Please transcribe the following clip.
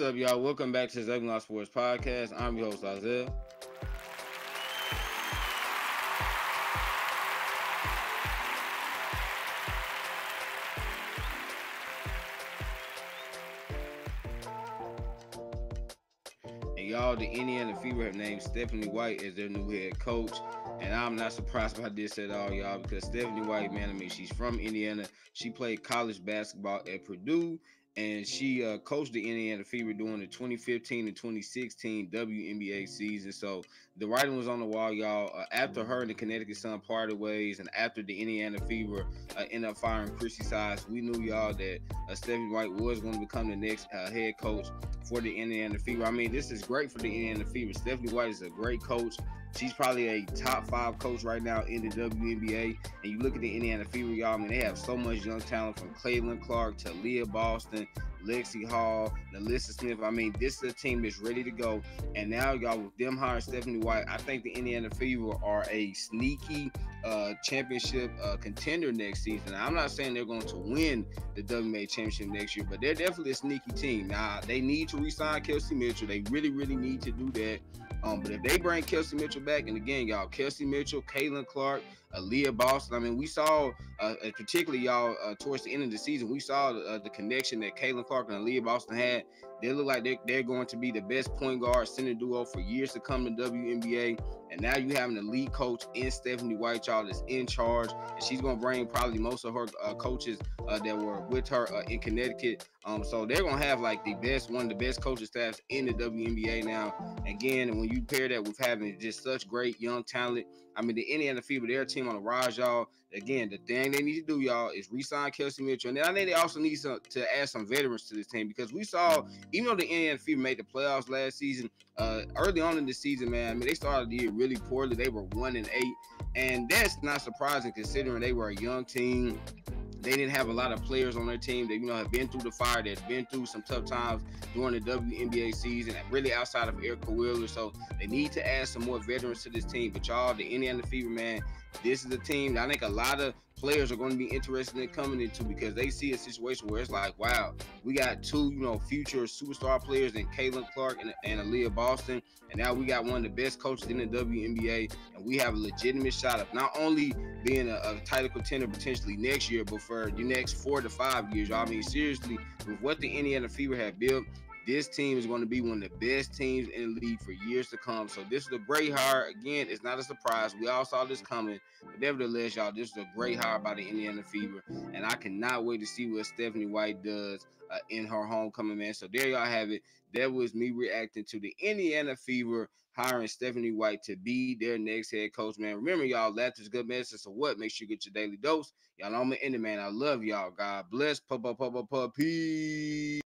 What's up, y'all? Welcome back to the Zebulon Sports Podcast. I'm your host, Isaiah. And y'all, the Indiana Fever have named Stephanie White as their new head coach. And I'm not surprised by this at all, y'all, because Stephanie White, man, she's from Indiana. She played college basketball at Purdue, and she coached the Indiana Fever during the 2015 and 2016 WNBA season. So the writing was on the wall, y'all. After her and the Connecticut Sun parted ways, and after the Indiana Fever ended up firing Chrissy Sides, we knew, y'all, that Stephanie White was going to become the next head coach for the Indiana Fever. I mean, this is great for the Indiana Fever. Stephanie White is a great coach. She's probably a top 5 coach right now in the WNBA. And you look at the Indiana Fever, y'all, I mean, they have so much young talent from Caitlin Clark to Leah Boston, Lexi Hall, Alyssa Smith. I mean, this is a team that's ready to go. And now, y'all, with them hiring Stephanie White, I think the Indiana Fever are a sneaky championship contender next season. I'm not saying they're going to win the WNBA championship next year, but they're definitely a sneaky team. Now, they need to re-sign Kelsey Mitchell. They really, really need to do that. But if they bring Kelsey Mitchell back, and again, y'all, Kelsey Mitchell, Caitlin Clark, Leah Boston. I mean, we saw, particularly, y'all, towards the end of the season, we saw the connection that Caitlin Clark and Leah Boston had. They look like they're going to be the best point guard center duo for years to come in WNBA. And now you have an elite coach in Stephanie White, y'all, that's in charge. And she's going to bring probably most of her coaches that were with her in Connecticut. So they're going to have like one of the best coaching staffs in the WNBA now. Again, when you pair that with having just such great young talent, I mean, the Indiana Fever, their team on the rise, y'all. Again, the thing they need to do, y'all, is re-sign Kelsey Mitchell. And then I think they also need to add some veterans to this team, because we saw, even though the Indiana Fever made the playoffs last season, early on in the season, man, I mean, they started the year really poorly. They were 1-8, and that's not surprising considering they were a young team. They didn't have a lot of players on their team that, have been through the fire, that have been through some tough times during the WNBA season, and really outside of Erica Wheeler. So they need to add some more veterans to this team. But y'all, the Indiana Fever, man, this is a team that I think a lot of players are going to be interested in coming into, because they see a situation where it's like, wow, we got two, future superstar players in Caitlin Clark and Aaliyah Boston, and now we got one of the best coaches in the WNBA, and we have a legitimate shot of not only being a title contender potentially next year, but for the next 4 to 5 years. Y'all, I mean, seriously, with what the Indiana Fever have built, this team is going to be one of the best teams in the league for years to come. So this is a great hire. Again, it's not a surprise. We all saw this coming. But nevertheless, y'all, this is a great hire by the Indiana Fever. And I cannot wait to see what Stephanie White does in her homecoming, man. So there y'all have it. That was me reacting to the Indiana Fever hiring Stephanie White to be their next head coach, man. Remember, y'all, laughter's good medicine. So what? Make sure you get your daily dose. Y'all know I'm going to end it, man. I love y'all. God bless. Peace.